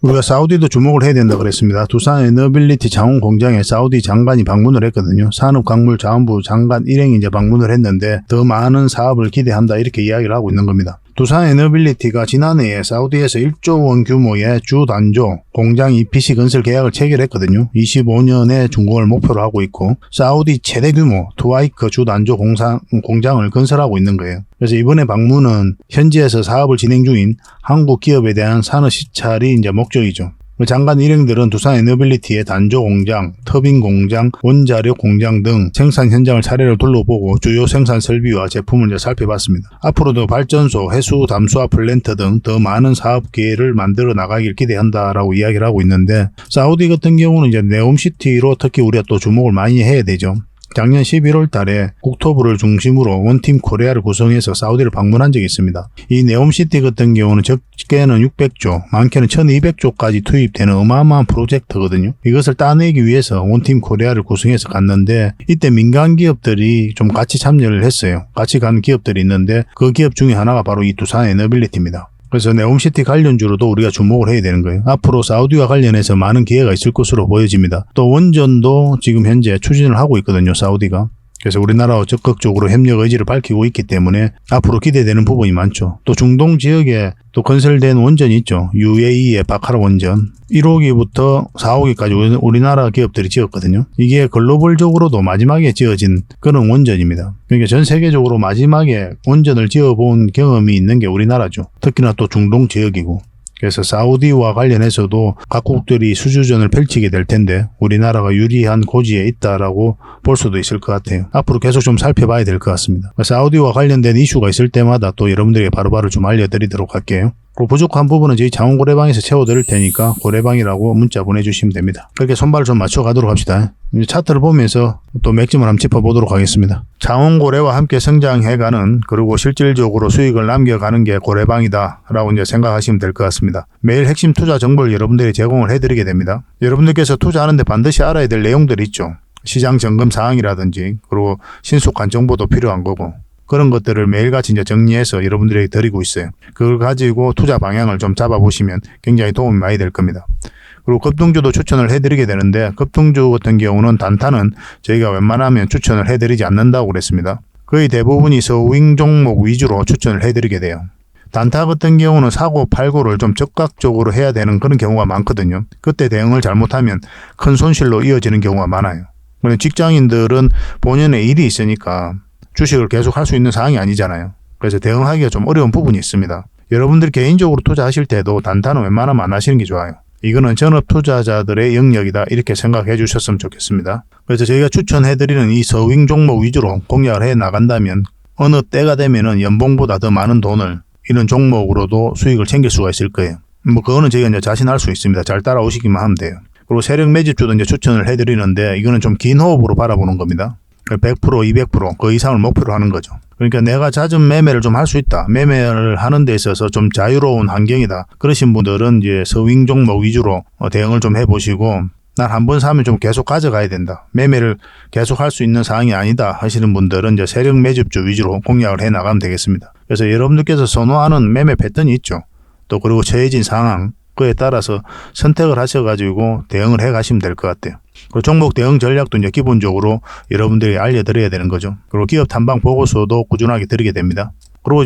우리가 사우디도 주목을 해야 된다 그랬습니다. 두산 에너빌리티 장원 공장에 사우디 장관이 방문을 했거든요. 산업광물자원부 장관 일행이 이제 방문을 했는데 더 많은 사업을 기대한다 이렇게 이야기를 하고 있는 겁니다. 두산 에너빌리티가 지난해에 사우디에서 1조 원 규모의 주단조 공장 EPC 건설 계약을 체결했거든요. 25년에 준공을 목표로 하고 있고 사우디 최대 규모 투와이크 주단조 공장을 건설하고 있는 거예요. 그래서 이번에 방문은 현지에서 사업을 진행 중인 한국 기업에 대한 산업 시찰이 이제 목적이죠. 장관 일행들은 두산 에너빌리티의 단조 공장, 터빈 공장, 원자력 공장 등 생산 현장을 차례로 둘러보고 주요 생산 설비와 제품을 이제 살펴봤습니다. 앞으로도 발전소, 해수 담수화 플랜트 등 더 많은 사업 기회를 만들어 나가길 기대한다라고 이야기를 하고 있는데 사우디 같은 경우는 이제 네옴시티로 특히 우리가 또 주목을 많이 해야 되죠. 작년 11월 달에 국토부를 중심으로 원팀 코리아를 구성해서 사우디를 방문한 적이 있습니다. 이 네옴시티 같은 경우는 적게는 600조, 많게는 1200조까지 투입되는 어마어마한 프로젝트거든요. 이것을 따내기 위해서 원팀 코리아를 구성해서 갔는데 이때 민간 기업들이 좀 같이 참여를 했어요. 같이 간 기업들이 있는데 그 기업 중에 하나가 바로 이 두산 에너빌리티입니다. 그래서 네옴시티 관련주로도 우리가 주목을 해야 되는 거예요. 앞으로 사우디와 관련해서 많은 기회가 있을 것으로 보여집니다. 또 원전도 지금 현재 추진을 하고 있거든요, 사우디가. 그래서 우리나라와 적극적으로 협력 의지를 밝히고 있기 때문에 앞으로 기대되는 부분이 많죠. 또 중동 지역에 또 건설된 원전이 있죠. UAE의 바카라 원전. 1호기부터 4호기까지 우리나라 기업들이 지었거든요. 이게 글로벌적으로도 마지막에 지어진 그런 원전입니다. 그러니까 전 세계적으로 마지막에 원전을 지어본 경험이 있는 게 우리나라죠. 특히나 또 중동 지역이고. 그래서 사우디와 관련해서도 각국들이 수주전을 펼치게 될 텐데 우리나라가 유리한 고지에 있다라고 볼 수도 있을 것 같아요. 앞으로 계속 좀 살펴봐야 될 것 같습니다. 사우디와 관련된 이슈가 있을 때마다 또 여러분들에게 바로바로 좀 알려드리도록 할게요. 부족한 부분은 저희 장원고래방에서 채워드릴 테니까 고래방이라고 문자 보내주시면 됩니다. 그렇게 손발을 좀 맞춰가도록 합시다. 차트를 보면서 또 맥점을 한번 짚어보도록 하겠습니다. 장원고래와 함께 성장해가는 그리고 실질적으로 수익을 남겨가는 게 고래방이다 라고 이제 생각하시면 될 것 같습니다. 매일 핵심 투자 정보를 여러분들이 제공을 해드리게 됩니다. 여러분들께서 투자하는데 반드시 알아야 될 내용들이 있죠. 시장 점검 사항이라든지 그리고 신속한 정보도 필요한 거고 그런 것들을 매일같이 이제 정리해서 여러분들에게 드리고 있어요. 그걸 가지고 투자 방향을 좀 잡아보시면 굉장히 도움이 많이 될 겁니다. 그리고 급등주도 추천을 해드리게 되는데 급등주 같은 경우는 단타는 저희가 웬만하면 추천을 해드리지 않는다고 그랬습니다. 거의 대부분이 서윙 종목 위주로 추천을 해드리게 돼요. 단타 같은 경우는 사고 팔고를 좀 적극적으로 해야 되는 그런 경우가 많거든요. 그때 대응을 잘못하면 큰 손실로 이어지는 경우가 많아요. 직장인들은 본연의 일이 있으니까 주식을 계속 할 수 있는 상황이 아니잖아요. 그래서 대응하기가 좀 어려운 부분이 있습니다. 여러분들 개인적으로 투자하실 때도 단타는 웬만하면 안 하시는 게 좋아요. 이거는 전업 투자자들의 영역이다 이렇게 생각해 주셨으면 좋겠습니다. 그래서 저희가 추천해드리는 이 서윙 종목 위주로 공략을 해 나간다면 어느 때가 되면은 연봉보다 더 많은 돈을 이런 종목으로도 수익을 챙길 수가 있을 거예요. 그거는 저희가 이제 자신할 수 있습니다. 잘 따라오시기만 하면 돼요. 그리고 세력 매집주도 이제 추천을 해드리는데 이거는 좀 긴 호흡으로 바라보는 겁니다. 100%, 200%, 그 이상을 목표로 하는 거죠. 그러니까 내가 잦은 매매를 좀 할 수 있다. 매매를 하는 데 있어서 좀 자유로운 환경이다. 그러신 분들은 이제 서윙 종목 위주로 대응을 좀 해보시고 난 한 번 사면 좀 계속 가져가야 된다. 매매를 계속 할 수 있는 상황이 아니다 하시는 분들은 이제 세력 매집주 위주로 공략을 해 나가면 되겠습니다. 그래서 여러분들께서 선호하는 매매 패턴이 있죠. 또 그리고 처해진 상황, 그에 따라서 선택을 하셔가지고 대응을 해 가시면 될 것 같아요. 그리고 종목 대응 전략도 이제 기본적으로 여러분들이 알려드려야 되는 거죠. 그리고 기업 탐방 보고서도 꾸준하게 드리게 됩니다. 그리고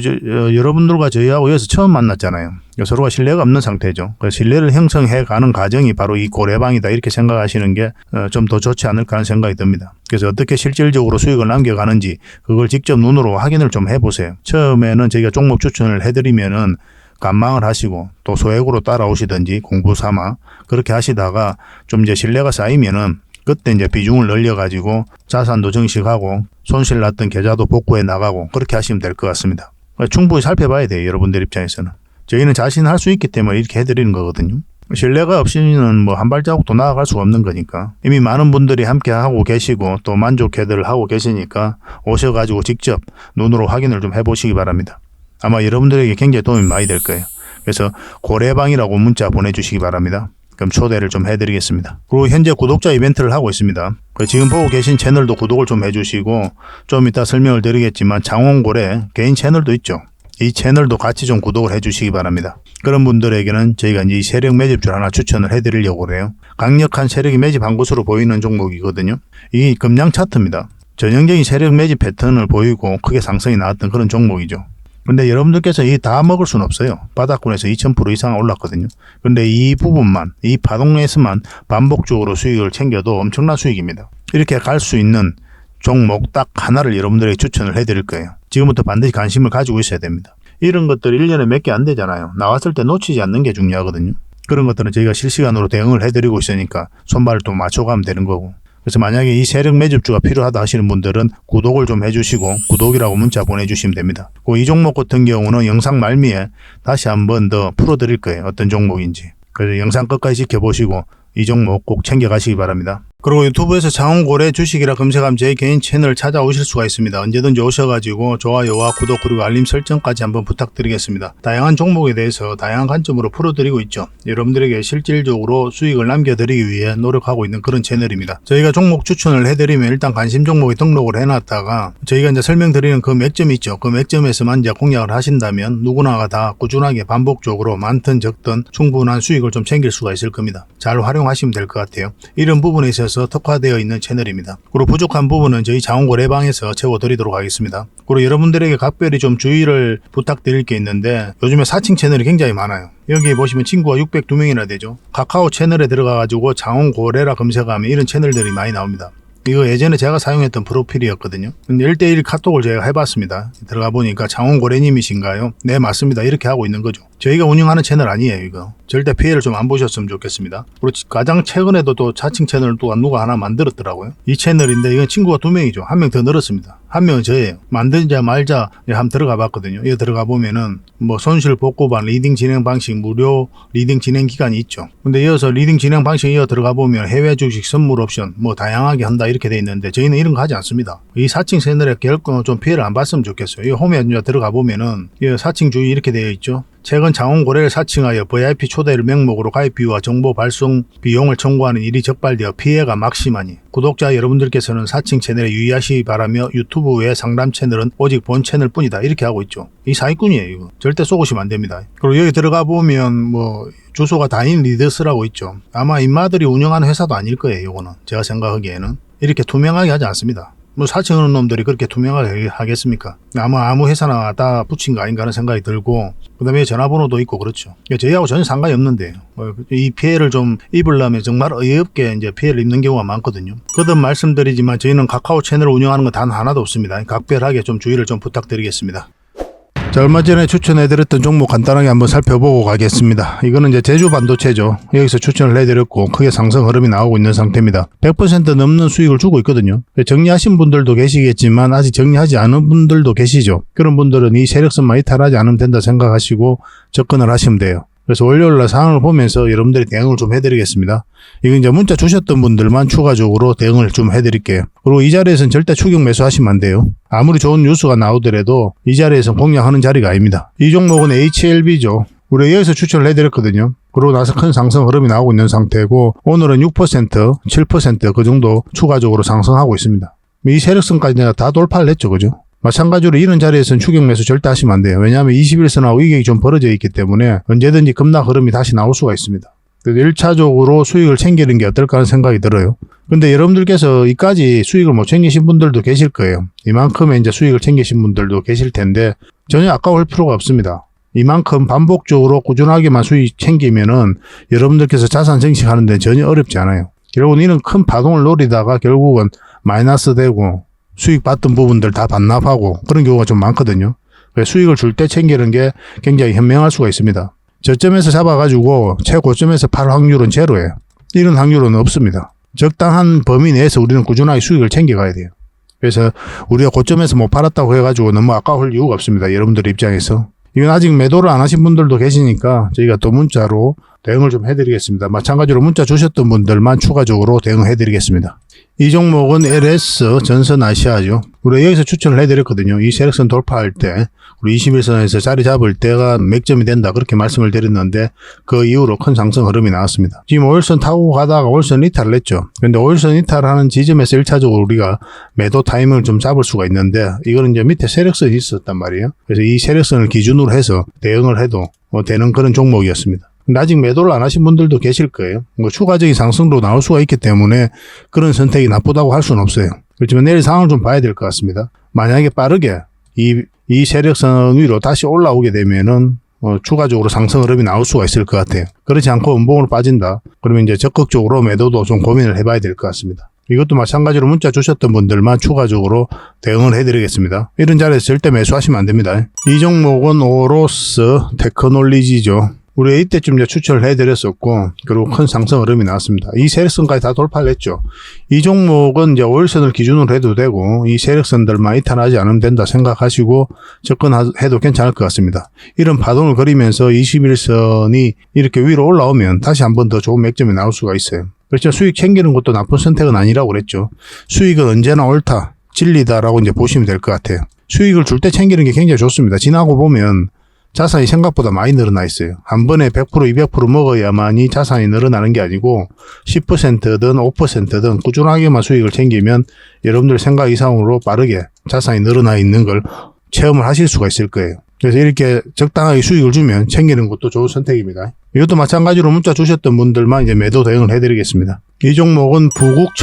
여러분들과 저희하고 여기서 처음 만났잖아요. 서로가 신뢰가 없는 상태죠. 그래서 신뢰를 형성해 가는 과정이 바로 이 고래방이다 이렇게 생각하시는 게 좀 더 좋지 않을까 하는 생각이 듭니다. 그래서 어떻게 실질적으로 수익을 남겨가는지 그걸 직접 눈으로 확인을 좀 해보세요. 처음에는 저희가 종목 추천을 해드리면은 관망을 하시고 또 소액으로 따라오시든지 공부 삼아 그렇게 하시다가 좀 이제 신뢰가 쌓이면은 그때 이제 비중을 늘려가지고 자산도 증식하고 손실 났던 계좌도 복구해 나가고 그렇게 하시면 될 것 같습니다. 충분히 살펴봐야 돼요. 여러분들 입장에서는. 저희는 자신할 수 있기 때문에 이렇게 해드리는 거거든요. 신뢰가 없이는 뭐 한 발자국도 나아갈 수가 없는 거니까. 이미 많은 분들이 함께 하고 계시고 또 만족해들 하고 계시니까 오셔가지고 직접 눈으로 확인을 좀 해보시기 바랍니다. 아마 여러분들에게 굉장히 도움이 많이 될 거예요. 그래서 고래방이라고 문자 보내주시기 바랍니다. 그럼 초대를 좀 해드리겠습니다. 그리고 현재 구독자 이벤트를 하고 있습니다. 지금 보고 계신 채널도 구독을 좀 해주시고 좀 이따 설명을 드리겠지만 장원고래 개인 채널도 있죠. 이 채널도 같이 좀 구독을 해주시기 바랍니다. 그런 분들에게는 저희가 이제 이 세력 매집주를 하나 추천을 해드리려고 그래요. 강력한 세력이 매집한 것으로 보이는 종목이거든요. 이게 금량 차트입니다. 전형적인 세력 매집 패턴을 보이고 크게 상승이 나왔던 그런 종목이죠. 근데 여러분들께서 이 다 먹을 수는 없어요. 바닥권에서 2000% 이상 올랐거든요. 근데 이 부분만, 이 파동에서만 반복적으로 수익을 챙겨도 엄청난 수익입니다. 이렇게 갈 수 있는 종목 딱 하나를 여러분들에게 추천을 해드릴 거예요. 지금부터 반드시 관심을 가지고 있어야 됩니다. 이런 것들 1년에 몇 개 안 되잖아요. 나왔을 때 놓치지 않는 게 중요하거든요. 그런 것들은 저희가 실시간으로 대응을 해드리고 있으니까 손발을 또 맞춰가면 되는 거고. 그래서 만약에 이 세력 매집주가 필요하다 하시는 분들은 구독을 좀 해주시고 구독이라고 문자 보내주시면 됩니다. 이 종목 같은 경우는 영상 말미에 다시 한번 더 풀어드릴 거예요. 어떤 종목인지. 그래서 영상 끝까지 지켜보시고 이 종목 꼭 챙겨가시기 바랍니다. 그리고 유튜브에서 장원고래 주식이라 검색하면 제 개인 채널 찾아오실 수가 있습니다. 언제든지 오셔가지고 좋아요와 구독 그리고 알림 설정까지 한번 부탁드리겠습니다. 다양한 종목에 대해서 다양한 관점으로 풀어드리고 있죠. 여러분들에게 실질적으로 수익을 남겨드리기 위해 노력하고 있는 그런 채널입니다. 저희가 종목 추천을 해드리면 일단 관심 종목에 등록을 해놨다가 저희가 이제 설명드리는 그 맥점이 있죠. 그 맥점에서만 이제 공략을 하신다면 누구나가 다 꾸준하게 반복적으로 많든 적든 충분한 수익을 좀 챙길 수가 있을 겁니다. 잘 활용하시면 될 것 같아요. 이런 부분에 있어서 특화되어 있는 채널입니다. 그리고 부족한 부분은 저희 장원고래방에서 채워드리도록 하겠습니다. 그리고 여러분들에게 각별히 좀 주의를 부탁드릴 게 있는데 요즘에 사칭 채널이 굉장히 많아요. 여기 보시면 친구가 602명이나 되죠. 카카오 채널에 들어가가지고 장원고래라 검색하면 이런 채널들이 많이 나옵니다. 이거 예전에 제가 사용했던 프로필이었거든요. 근데 1대1 카톡을 제가 해봤습니다. 들어가 보니까 장원고래님이신가요? 네, 맞습니다. 이렇게 하고 있는 거죠. 저희가 운영하는 채널 아니에요, 이거. 절대 피해를 좀 안 보셨으면 좋겠습니다. 그리고 가장 최근에도 또 자칭 채널을 또 누가 하나 만들었더라고요. 이 채널인데 이건 친구가 2명이죠. 1명 더 늘었습니다. 1명은 저예요. 만들자 말자 한번 들어가 봤거든요. 이거 들어가 보면은 뭐 손실 복구반 리딩 진행 방식 무료 리딩 진행 기간이 있죠. 근데 이어서 리딩 진행 방식 이어 들어가 보면 해외 주식 선물 옵션 뭐 다양하게 한다 이렇게 돼 있는데 저희는 이런 거 하지 않습니다. 이 사칭 채널에 결코 좀 피해를 안 봤으면 좋겠어요. 이 홈에 들어가 보면은 이 사칭 주의 이렇게 되어 있죠. 최근 장원고래를 사칭하여 VIP 초대를 명목으로 가입 비유와 정보 발송 비용을 청구하는 일이 적발되어 피해가 막심하니 구독자 여러분들께서는 사칭 채널에 유의하시기 바라며 유튜브의 상담 채널은 오직 본 채널 뿐이다 이렇게 하고 있죠. 이 사기꾼이에요. 이거 절대 속으시면 안 됩니다. 그리고 여기 들어가 보면 뭐 주소가 다인 리더스라고 있죠. 아마 인마들이 운영하는 회사도 아닐 거예요. 이거는 제가 생각하기에는 이렇게 투명하게 하지 않습니다. 뭐 사칭하는 놈들이 그렇게 투명하게 하겠습니까? 아무 회사나 다 붙인 거 아닌가 하는 생각이 들고 그 다음에 전화번호도 있고 그렇죠. 저희하고 전혀 상관이 없는데요. 이 피해를 좀 입으려면 정말 어이없게 이제 피해를 입는 경우가 많거든요. 거듭 말씀드리지만 저희는 카카오 채널을 운영하는 건 단 하나도 없습니다. 각별하게 좀 주의를 좀 부탁드리겠습니다. 자, 얼마 전에 추천해드렸던 종목 간단하게 한번 살펴보고 가겠습니다. 이거는 이제 제주 반도체죠. 여기서 추천을 해드렸고 크게 상승 흐름이 나오고 있는 상태입니다. 100% 넘는 수익을 주고 있거든요. 정리하신 분들도 계시겠지만 아직 정리하지 않은 분들도 계시죠. 그런 분들은 이 세력선만 이탈하지 않으면 된다 생각하시고 접근을 하시면 돼요. 그래서 월요일날 상황을 보면서 여러분들이 대응을 좀 해드리겠습니다. 이건 이제 문자 주셨던 분들만 추가적으로 대응을 좀 해드릴게요. 그리고 이 자리에서는 절대 추격 매수하시면 안 돼요. 아무리 좋은 뉴스가 나오더라도 이 자리에서 공략하는 자리가 아닙니다. 이 종목은 HLB죠. 우리가 여기서 추천을 해드렸거든요. 그러고 나서 큰 상승 흐름이 나오고 있는 상태고 오늘은 6%, 7% 정도 추가적으로 상승하고 있습니다. 이 세력선까지 내가 다 돌파를 했죠. 그죠? 마찬가지로 이런 자리에서는 추격 매수 절대 하시면 안 돼요. 왜냐하면 21선하고 이격이 좀 벌어져 있기 때문에 언제든지 급락 흐름이 다시 나올 수가 있습니다. 그래서 1차적으로 수익을 챙기는 게 어떨까 하는 생각이 들어요. 근데 여러분들께서 이까지 수익을 못 챙기신 분들도 계실 거예요. 이만큼의 이제 수익을 챙기신 분들도 계실 텐데 전혀 아까울 필요가 없습니다. 이만큼 반복적으로 꾸준하게만 수익 챙기면은 여러분들께서 자산 증식하는 데 전혀 어렵지 않아요. 결국은 이런 큰 파동을 노리다가 결국은 마이너스 되고 수익 받던 부분들 다 반납하고 그런 경우가 좀 많거든요. 수익을 줄 때 챙기는 게 굉장히 현명할 수가 있습니다. 저점에서 잡아가지고 최고점에서 팔 확률은 제로예요. 이런 확률은 없습니다. 적당한 범위 내에서 우리는 꾸준하게 수익을 챙겨가야 돼요. 그래서 우리가 고점에서 못 팔았다고 해가지고 너무 아까울 이유가 없습니다. 여러분들 입장에서. 이건 아직 매도를 안 하신 분들도 계시니까 저희가 또 문자로 대응을 좀 해드리겠습니다. 마찬가지로 문자 주셨던 분들만 추가적으로 대응해드리겠습니다. 이 종목은 LS 전선아시아죠. 우리가 여기서 추천을 해드렸거든요. 이 세력선 돌파할 때 우리 21선에서 자리 잡을 때가 맥점이 된다 그렇게 말씀을 드렸는데 그 이후로 큰 상승 흐름이 나왔습니다. 지금 5일선 타고 가다가 5일선 이탈을 했죠. 그런데 5일선 이탈하는 지점에서 1차적으로 우리가 매도 타이밍을 좀 잡을 수가 있는데 이거는 이제 밑에 세력선이 있었단 말이에요. 그래서 이 세력선을 기준으로 해서 대응을 해도 되는 그런 종목이었습니다. 근데 아직 매도를 안 하신 분들도 계실 거예요. 추가적인 상승도 나올 수가 있기 때문에 그런 선택이 나쁘다고 할 수는 없어요. 그렇지만 내일 상황을 좀 봐야 될 것 같습니다. 만약에 빠르게 이 세력선 위로 다시 올라오게 되면은 추가적으로 상승 흐름이 나올 수가 있을 것 같아요. 그렇지 않고 음봉으로 빠진다. 그러면 이제 적극적으로 매도도 좀 고민을 해봐야 될 것 같습니다. 이것도 마찬가지로 문자 주셨던 분들만 추가적으로 대응을 해드리겠습니다. 이런 자리에서 절대 매수하시면 안 됩니다. 이 종목은 오로스 테크놀리지죠. 우리 이때쯤 이제 추천을 해드렸었고, 그리고 큰 상승 흐름이 나왔습니다. 이 세력선까지 다 돌파를 했죠. 이 종목은 이제 5일선을 기준으로 해도 되고, 이 세력선들만 이탈하지 않으면 된다 생각하시고 접근해도 괜찮을 것 같습니다. 이런 파동을 그리면서 21선이 이렇게 위로 올라오면 다시 한 번 더 좋은 맥점이 나올 수가 있어요. 그렇죠. 수익 챙기는 것도 나쁜 선택은 아니라고 그랬죠. 수익은 언제나 옳다, 진리다라고 이제 보시면 될 것 같아요. 수익을 줄 때 챙기는 게 굉장히 좋습니다. 지나고 보면 자산이 생각보다 많이 늘어나 있어요. 한 번에 100%, 200% 먹어야만이 자산이 늘어나는 게 아니고 10%든 5%든 꾸준하게만 수익을 챙기면 여러분들 생각 이상으로 빠르게 자산이 늘어나 있는 걸 체험을 하실 수가 있을 거예요. 그래서 이렇게 적당하게 수익을 주면 챙기는 것도 좋은 선택입니다. 이것도 마찬가지로 문자 주셨던 분들만 이제 매도 대응을 해드리겠습니다. 이 종목은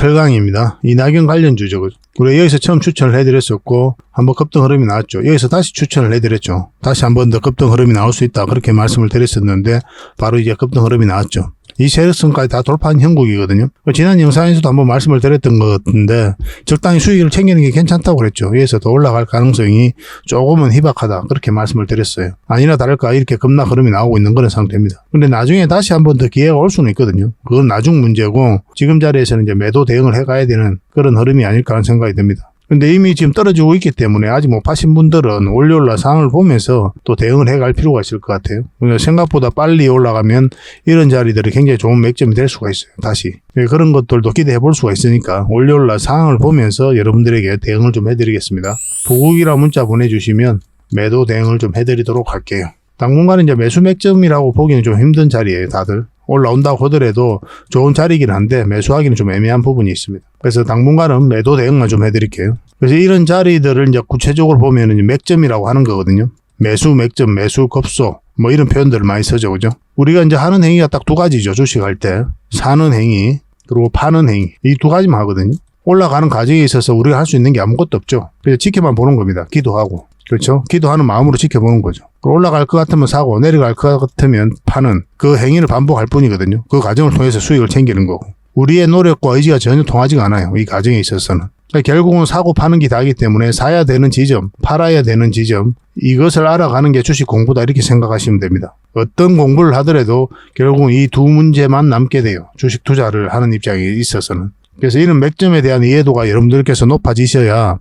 부국철강입니다. 이낙연 관련주죠. 우리 여기서 처음 추천을 해드렸었고 한번 급등 흐름이 나왔죠. 여기서 다시 추천을 해드렸죠. 다시 한번 더 급등 흐름이 나올 수 있다 그렇게 말씀을 드렸었는데 바로 이제 급등 흐름이 나왔죠. 이 세력선까지 다 돌파한 형국이거든요. 지난 영상에서도 한번 말씀을 드렸던 것 같은데 적당히 수익을 챙기는 게 괜찮다고 그랬죠. 여기서 더 올라갈 가능성이 조금은 희박하다 그렇게 말씀을 드렸어요. 아니나 다를까 이렇게 급락 흐름이 나오고 있는 그런 상태입니다. 근데 나중에 다시 한번 더 기회가 올 수는 있거든요. 그건 나중 문제고 지금 자리에서는 이제 매도 대응을 해가야 되는 그런 흐름이 아닐까 하는 생각이 듭니다. 근데 이미 지금 떨어지고 있기 때문에 아직 못 파신 분들은 올라올 상황을 보면서 또 대응을 해갈 필요가 있을 것 같아요. 생각보다 빨리 올라가면 이런 자리들이 굉장히 좋은 맥점이 될 수가 있어요. 다시. 그런 것들도 기대해 볼 수가 있으니까 올라올 상황을 보면서 여러분들에게 대응을 좀 해드리겠습니다. 부국이라 문자 보내주시면 매도 대응을 좀 해드리도록 할게요. 당분간은 이제 매수 맥점이라고 보기는 좀 힘든 자리예요, 다들. 올라온다고 하더라도 좋은 자리이긴 한데 매수하기는 좀 애매한 부분이 있습니다. 그래서 당분간은 매도 대응만 좀 해드릴게요. 그래서 이런 자리들을 이제 구체적으로 보면은 이제 맥점이라고 하는 거거든요. 매수 맥점, 매수 급소, 뭐 이런 표현들을 많이 쓰죠, 그죠? 우리가 이제 하는 행위가 딱 두 가지죠, 주식할 때. 사는 행위, 그리고 파는 행위. 이 두 가지만 하거든요. 올라가는 과정에 있어서 우리가 할 수 있는 게 아무것도 없죠. 그래서 지켜만 보는 겁니다. 기도하고. 그렇죠? 기도하는 마음으로 지켜보는 거죠. 올라갈 것 같으면 사고 내려갈 것 같으면 파는 그 행위를 반복할 뿐이거든요. 그 과정을 통해서 수익을 챙기는 거고. 우리의 노력과 의지가 전혀 통하지가 않아요. 이 과정에 있어서는. 그러니까 결국은 사고 파는 게 다이기 때문에 사야 되는 지점, 팔아야 되는 지점, 이것을 알아가는 게 주식 공부다 이렇게 생각하시면 됩니다. 어떤 공부를 하더라도 결국은 이 두 문제만 남게 돼요. 주식 투자를 하는 입장에 있어서는. 그래서 이런 맥점에 대한 이해도가 여러분들께서 높아지셔야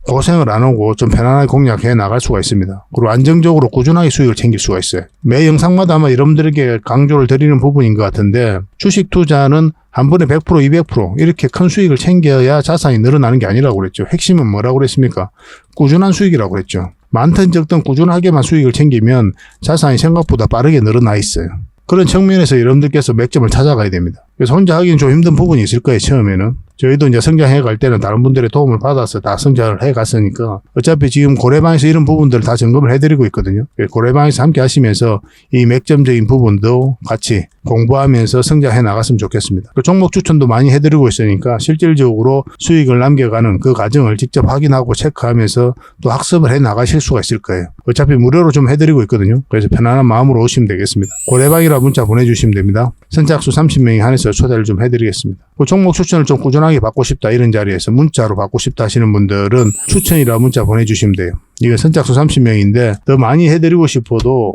고생을 안 하고 좀 편안하게 공략해 나갈 수가 있습니다. 그리고 안정적으로 꾸준하게 수익을 챙길 수가 있어요. 매 영상마다 아마 여러분들에게 강조를 드리는 부분인 것 같은데 주식 투자는 한 번에 100%, 200% 이렇게 큰 수익을 챙겨야 자산이 늘어나는 게 아니라고 그랬죠. 핵심은 뭐라고 그랬습니까? 꾸준한 수익이라고 그랬죠. 많든 적든 꾸준하게만 수익을 챙기면 자산이 생각보다 빠르게 늘어나 있어요. 그런 측면에서 여러분들께서 맥점을 찾아가야 됩니다. 그래서 혼자 하기는 좀 힘든 부분이 있을 거예요, 처음에는. 저희도 이제 성장해 갈 때는 다른 분들의 도움을 받아서 다 성장을 해 갔으니까 어차피 지금 고래방에서 이런 부분들을 다 점검을 해드리고 있거든요. 고래방에서 함께 하시면서 이 맥점적인 부분도 같이 공부하면서 성장해 나갔으면 좋겠습니다. 그 종목 추천도 많이 해드리고 있으니까 실질적으로 수익을 남겨가는 그 과정을 직접 확인하고 체크하면서 또 학습을 해 나가실 수가 있을 거예요. 어차피 무료로 좀 해드리고 있거든요. 그래서 편안한 마음으로 오시면 되겠습니다. 고래방이라 문자 보내주시면 됩니다. 선착수 30명이 한해서 초대를 좀 해드리겠습니다. 그 종목 추천을 좀 꾸준하게 받고 싶다 이런 자리에서 문자로 받고 싶다 하시는 분들은 추천이라 문자 보내주시면 돼요. 이거 선착순 30명인데 더 많이 해드리고 싶어도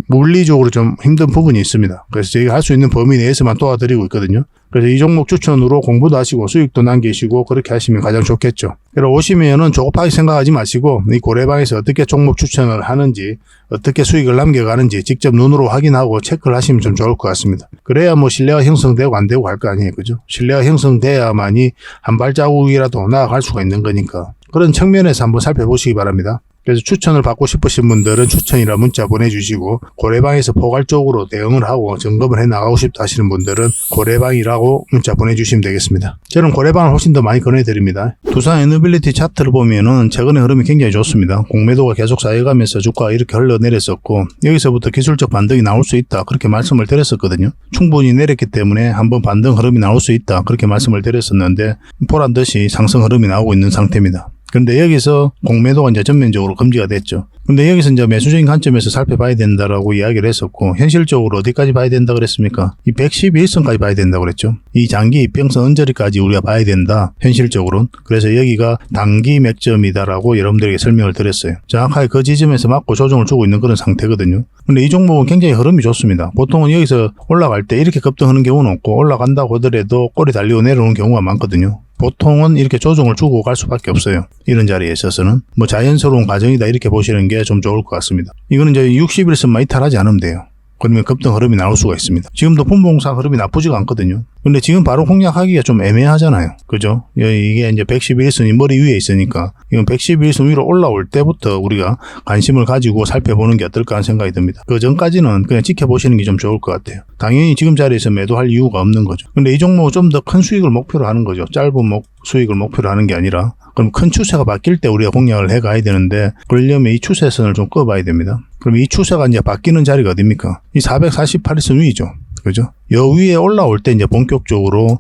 물리적으로 좀 힘든 부분이 있습니다. 그래서 저희가 할 수 있는 범위 내에서만 도와드리고 있거든요. 그래서 이 종목 추천으로 공부도 하시고 수익도 남기시고 그렇게 하시면 가장 좋겠죠. 그래서 오시면은 조급하게 생각하지 마시고 이 고래방에서 어떻게 종목 추천을 하는지 어떻게 수익을 남겨가는지 직접 눈으로 확인하고 체크를 하시면 좀 좋을 것 같습니다. 그래야 뭐 신뢰가 형성되고 안 되고 할 거 아니에요. 그죠? 신뢰가 형성돼야만이 한 발자국이라도 나아갈 수가 있는 거니까 그런 측면에서 한번 살펴보시기 바랍니다. 그래서 추천을 받고 싶으신 분들은 추천이라 문자 보내주시고 고래방에서 포괄적으로 대응을 하고 점검을 해나가고 싶다 하시는 분들은 고래방이라고 문자 보내주시면 되겠습니다. 저는 고래방을 훨씬 더 많이 권해드립니다. 두산 에너빌리티 차트를 보면은 최근에 흐름이 굉장히 좋습니다. 공매도가 계속 쌓여가면서 주가가 이렇게 흘러내렸었고 여기서부터 기술적 반등이 나올 수 있다 그렇게 말씀을 드렸었거든요. 충분히 내렸기 때문에 한번 반등 흐름이 나올 수 있다 그렇게 말씀을 드렸었는데 보란듯이 상승 흐름이 나오고 있는 상태입니다. 그런데 여기서 공매도가 이제 전면적으로 금지가 됐죠. 근데 여기서 이제 매수적인 관점에서 살펴봐야 된다라고 이야기를 했었고, 현실적으로 어디까지 봐야 된다 그랬습니까? 이 111선까지 봐야 된다고 그랬죠. 이 장기 이평선 언저리까지 우리가 봐야 된다, 현실적으로는. 그래서 여기가 단기 맥점이다라고 여러분들에게 설명을 드렸어요. 정확하게 그 지점에서 맞고 조정을 주고 있는 그런 상태거든요. 근데 이 종목은 굉장히 흐름이 좋습니다. 보통은 여기서 올라갈 때 이렇게 급등하는 경우는 없고, 올라간다고 하더라도 꼬리 달리고 내려오는 경우가 많거든요. 보통은 이렇게 조정을 주고 갈 수밖에 없어요. 이런 자리에 있어서는 뭐 자연스러운 과정이다 이렇게 보시는 게 좀 좋을 것 같습니다. 이거는 이제 60일선만 이탈하지 않으면 돼요. 그러면 급등 흐름이 나올 수가 있습니다. 지금도 분봉상 흐름이 나쁘지가 않거든요. 근데 지금 바로 공략하기가 좀 애매하잖아요. 그죠? 이게 이제 111선이 머리 위에 있으니까 이건 111선 위로 올라올 때부터 우리가 관심을 가지고 살펴보는 게 어떨까 하는 생각이 듭니다. 그 전까지는 그냥 지켜보시는 게 좀 좋을 것 같아요. 당연히 지금 자리에서 매도할 이유가 없는 거죠. 근데 이 종목은 좀 더 큰 수익을 목표로 하는 거죠. 짧은 수익을 목표로 하는 게 아니라 그럼 큰 추세가 바뀔 때 우리가 공략을 해 가야 되는데 그러려면 이 추세선을 좀 꺼봐야 됩니다. 그럼 이 추세가 이제 바뀌는 자리가 어딥니까? 이 448선 위죠. 그죠? 여 위에 올라올 때 이제 본격적으로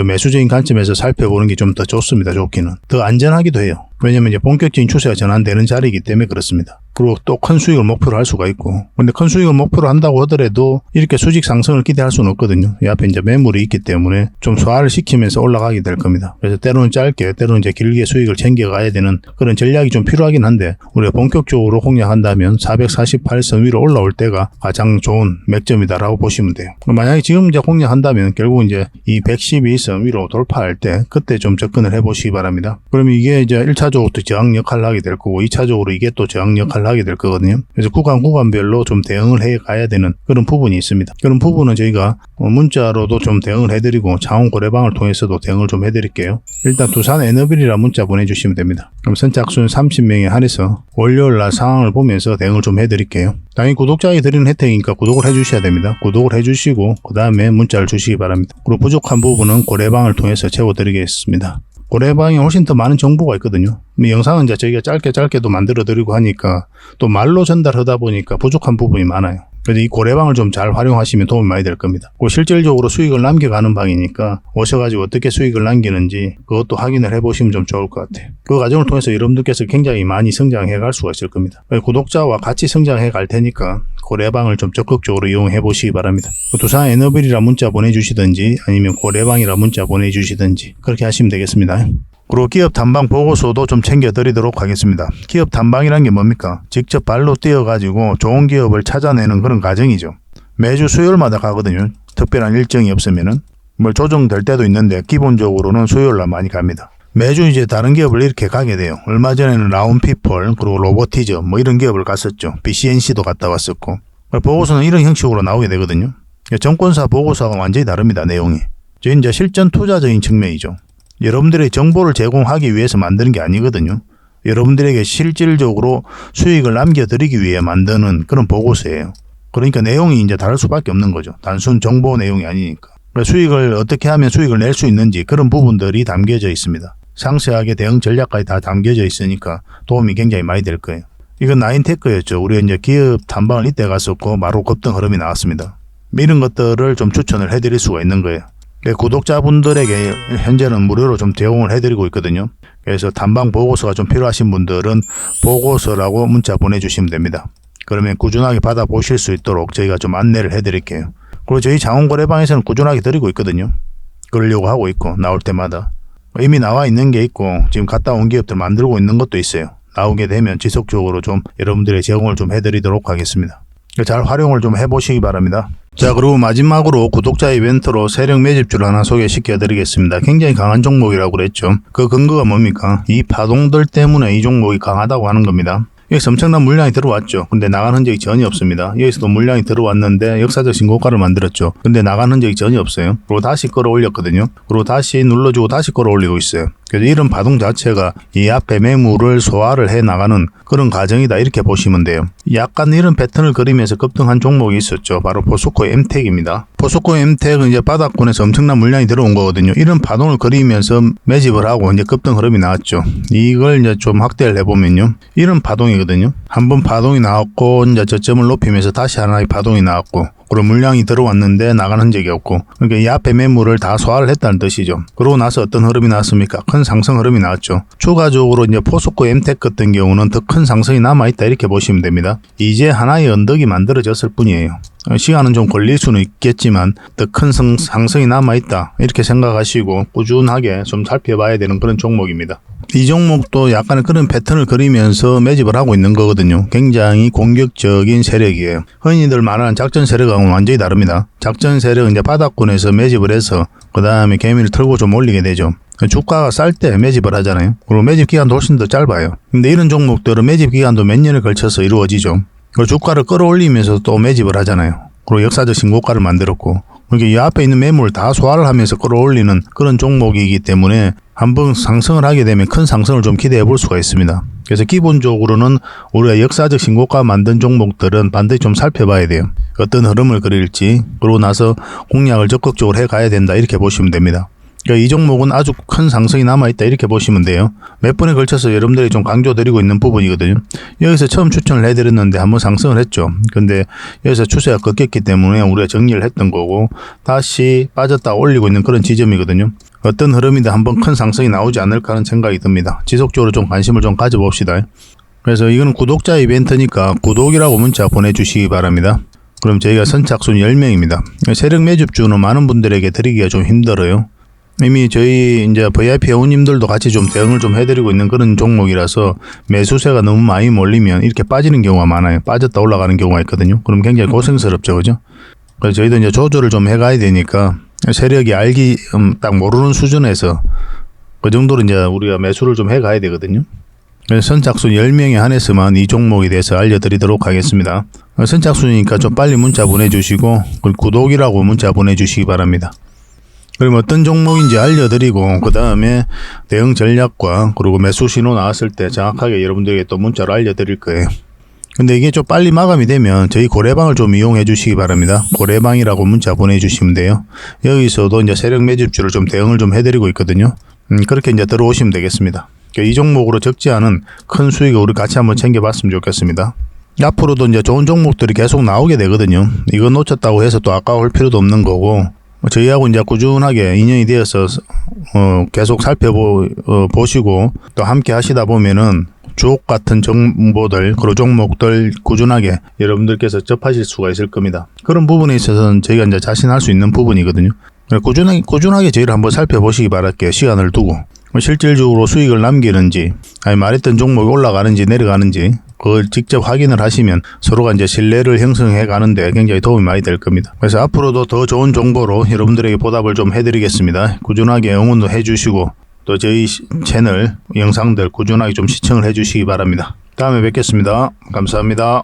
매수적인 관점에서 살펴보는 게 좀 더 좋습니다. 좋기는. 더 안전하기도 해요. 왜냐면 이제 본격적인 추세가 전환되는 자리이기 때문에 그렇습니다. 그리고 또 큰 수익을 목표로 할 수가 있고. 근데 큰 수익을 목표로 한다고 하더라도 이렇게 수직 상승을 기대할 수는 없거든요. 이 앞에 이제 매물이 있기 때문에 좀 소화를 시키면서 올라가게 될 겁니다. 그래서 때로는 짧게, 때로는 이제 길게 수익을 챙겨가야 되는 그런 전략이 좀 필요하긴 한데 우리가 본격적으로 공략한다면 448선 위로 올라올 때가 가장 좋은 맥점이다라고 보시면 돼요. 만약에 지금 이제 공략한다면 결국 이제 이 112선 위로 돌파할 때 그때 좀 접근을 해보시기 바랍니다. 그러면 이게 이제 1차적으로 또 저항 역할을 하게 될 거고 2차적으로 이게 또 저항 역할을 하게 될 거거든요. 그래서 구간별로 좀 대응을 해 가야 되는 그런 부분이 있습니다. 그런 부분은 저희가 문자로도 좀 대응을 해드리고 자원 거래방을 통해서도 대응을 좀 해드릴게요. 일단 두산 에너빌이라 문자 보내주시면 됩니다. 그럼 선착순 30명에 한해서 월요일날 상황을 보면서 대응을 좀 해드릴게요. 당연히 구독자에게 드리는 혜택이니까 구독을 해주셔야 됩니다. 구독을 해주시고 그 다음에 문자를 주시기 바랍니다. 그리고 부족한 부분은 고래방을 통해서 채워드리겠습니다. 고래방에 훨씬 더 많은 정보가 있거든요. 영상은 이제 저희가 짧게도 만들어 드리고 하니까 또 말로 전달하다 보니까 부족한 부분이 많아요. 그래서 이 고래방을 좀 잘 활용하시면 도움이 많이 될 겁니다. 실질적으로 수익을 남겨가는 방이니까 오셔가지고 어떻게 수익을 남기는지 그것도 확인을 해보시면 좀 좋을 것 같아요. 그 과정을 통해서 여러분들께서 굉장히 많이 성장해 갈 수가 있을 겁니다. 구독자와 같이 성장해 갈 테니까 고래방을 좀 적극적으로 이용해 보시기 바랍니다. 두산 에너빌이라 문자 보내주시든지 아니면 고래방이라 문자 보내주시든지 그렇게 하시면 되겠습니다. 그리고 기업 탐방 보고서도 좀 챙겨드리도록 하겠습니다. 기업 탐방이란 게 뭡니까? 직접 발로 뛰어가지고 좋은 기업을 찾아내는 그런 과정이죠. 매주 수요일마다 가거든요. 특별한 일정이 없으면은 조정될 때도 있는데 기본적으로는 수요일날 많이 갑니다. 매주 이제 다른 기업을 이렇게 가게 돼요. 얼마 전에는 라운피플 그리고 로보티즈 이런 기업을 갔었죠. BCNC도 갔다 왔었고 보고서는 이런 형식으로 나오게 되거든요. 정권사 보고서가 완전히 다릅니다. 내용이. 저희 이제 실전 투자적인 측면이죠. 여러분들의 정보를 제공하기 위해서 만드는 게 아니거든요. 여러분들에게 실질적으로 수익을 남겨드리기 위해 만드는 그런 보고서예요. 그러니까 내용이 이제 다를 수밖에 없는 거죠. 단순 정보 내용이 아니니까. 수익을 어떻게 하면 수익을 낼 수 있는지 그런 부분들이 담겨져 있습니다. 상세하게 대응 전략까지 다 담겨져 있으니까 도움이 굉장히 많이 될 거예요. 이건 나인테크였죠. 우리가 이제 기업 탐방을 이때 갔었고 바로 급등 흐름이 나왔습니다. 이런 것들을 좀 추천을 해드릴 수가 있는 거예요. 구독자분들에게 현재는 무료로 좀 제공을 해드리고 있거든요. 그래서 탐방 보고서가 좀 필요하신 분들은 보고서라고 문자 보내주시면 됩니다. 그러면 꾸준하게 받아보실 수 있도록 저희가 좀 안내를 해드릴게요. 그리고 저희 자원거래방에서는 꾸준하게 드리고 있거든요. 그러려고 하고 있고 나올 때마다. 이미 나와 있는 게 있고 지금 갔다 온 기업들 만들고 있는 것도 있어요. 나오게 되면 지속적으로 좀 여러분들의 제공을 좀 해드리도록 하겠습니다. 잘 활용을 좀 해보시기 바랍니다. 자, 그리고 마지막으로 구독자 이벤트로 세력 매집주를 하나 소개시켜 드리겠습니다. 굉장히 강한 종목이라고 그랬죠. 그 근거가 뭡니까? 이 파동들 때문에 이 종목이 강하다고 하는 겁니다. 여기서 엄청난 물량이 들어왔죠. 근데 나간 흔적이 전혀 없습니다. 여기서도 물량이 들어왔는데 역사적 신고가를 만들었죠. 근데 나간 흔적이 전혀 없어요. 그리고 다시 끌어올렸거든요. 그리고 다시 눌러주고 다시 끌어올리고 있어요. 그래서 이런 파동 자체가 이 앞에 매물을 소화를 해 나가는 그런 과정이다, 이렇게 보시면 돼요. 약간 이런 패턴을 그리면서 급등한 종목이 있었죠. 바로 포스코 엠텍입니다. 포스코 엠텍은 이제 바닥권에서 엄청난 물량이 들어온 거거든요. 이런 파동을 그리면서 매집을 하고 이제 급등 흐름이 나왔죠. 이걸 이제 좀 확대를 해보면요, 이런 파동이거든요. 한번 파동이 나왔고 이제 저점을 높이면서 다시 하나의 파동이 나왔고, 그리고 물량이 들어왔는데 나가는 흔적이 없고, 그러니까 이 앞에 매물을 다 소화를 했다는 뜻이죠. 그러고 나서 어떤 흐름이 나왔습니까? 큰 상승 흐름이 나왔죠. 추가적으로 이제 포스코 엠텍 같은 경우는 더 큰 상승이 남아있다, 이렇게 보시면 됩니다. 이제 하나의 언덕이 만들어졌을 뿐이에요. 시간은 좀 걸릴 수는 있겠지만 더 큰 상승이 남아있다, 이렇게 생각하시고 꾸준하게 좀 살펴봐야 되는 그런 종목입니다. 이 종목도 약간의 그런 패턴을 그리면서 매집을 하고 있는 거거든요. 굉장히 공격적인 세력이에요. 흔히들 말하는 작전 세력하고는 완전히 다릅니다. 작전 세력은 이제 바닥권에서 매집을 해서 그 다음에 개미를 털고 좀 올리게 되죠. 주가가 쌀 때 매집을 하잖아요. 그리고 매집 기간도 훨씬 더 짧아요. 근데 이런 종목들은 매집 기간도 몇 년을 걸쳐서 이루어지죠. 그리고 주가를 끌어올리면서 또 매집을 하잖아요. 그리고 역사적 신고가를 만들었고, 그러니까 이 앞에 있는 매물 다 소화를 하면서 끌어올리는 그런 종목이기 때문에 한번 상승을 하게 되면 큰 상승을 좀 기대해 볼 수가 있습니다. 그래서 기본적으로는 우리가 역사적 신고가 만든 종목들은 반드시 좀 살펴봐야 돼요. 어떤 흐름을 그릴지, 그러고 나서 공략을 적극적으로 해 가야 된다, 이렇게 보시면 됩니다. 그러니까 이 종목은 아주 큰 상승이 남아있다, 이렇게 보시면 돼요. 몇 번에 걸쳐서 여러분들이 좀 강조드리고 있는 부분이거든요. 여기서 처음 추천을 해드렸는데 한번 상승을 했죠. 근데 여기서 추세가 꺾였기 때문에 우리가 정리를 했던 거고, 다시 빠졌다 올리고 있는 그런 지점이거든요. 어떤 흐름이든 한번 큰 상승이 나오지 않을까 하는 생각이 듭니다. 지속적으로 좀 관심을 좀 가져봅시다. 그래서 이거는 구독자 이벤트니까 구독이라고 문자 보내주시기 바랍니다. 그럼 저희가 선착순 10명입니다. 세력 매집주는 많은 분들에게 드리기가 좀 힘들어요. 이미 저희 이제 VIP 회원님들도 같이 좀 대응을 좀 해드리고 있는 그런 종목이라서 매수세가 너무 많이 몰리면 이렇게 빠지는 경우가 많아요. 빠졌다 올라가는 경우가 있거든요. 그럼 굉장히 고생스럽죠, 그죠? 그래서 저희도 이제 조절을 좀 해가야 되니까 세력이 알기 딱 모르는 수준에서 그 정도로 이제 우리가 매수를 좀 해가야 되거든요. 그래서 선착순 10명에 한해서만 이 종목에 대해서 알려드리도록 하겠습니다. 선착순이니까 좀 빨리 문자 보내주시고, 그리고 구독이라고 문자 보내주시기 바랍니다. 그럼 어떤 종목인지 알려드리고, 그 다음에 대응 전략과 그리고 매수 신호 나왔을 때 정확하게 여러분들에게 또 문자로 알려드릴 거예요. 근데 이게 좀 빨리 마감이 되면 저희 고래방을 좀 이용해 주시기 바랍니다. 고래방이라고 문자 보내주시면 돼요. 여기서도 이제 세력 매집주를 좀 대응을 좀 해드리고 있거든요. 그렇게 이제 들어오시면 되겠습니다. 이 종목으로 적지 않은 큰 수익을 우리 같이 한번 챙겨봤으면 좋겠습니다. 앞으로도 이제 좋은 종목들이 계속 나오게 되거든요. 이거 놓쳤다고 해서 또 아까울 필요도 없는 거고, 저희하고 이제 꾸준하게 인연이 되어서 계속 살펴보시고 또 함께 하시다 보면은 주옥 같은 정보들, 그리고 종목들 꾸준하게 여러분들께서 접하실 수가 있을 겁니다. 그런 부분에 있어서는 저희가 이제 자신할 수 있는 부분이거든요. 꾸준하게 저희를 한번 살펴보시기 바랄게요. 시간을 두고 실질적으로 수익을 남기는지, 아니 말했던 종목이 올라가는지 내려가는지 그걸 직접 확인을 하시면 서로가 이제 신뢰를 형성해 가는데 굉장히 도움이 많이 될 겁니다. 그래서 앞으로도 더 좋은 정보로 여러분들에게 보답을 좀 해드리겠습니다. 꾸준하게 응원도 해주시고 또 저희 채널 영상들 꾸준하게 좀 시청을 해주시기 바랍니다. 다음에 뵙겠습니다. 감사합니다.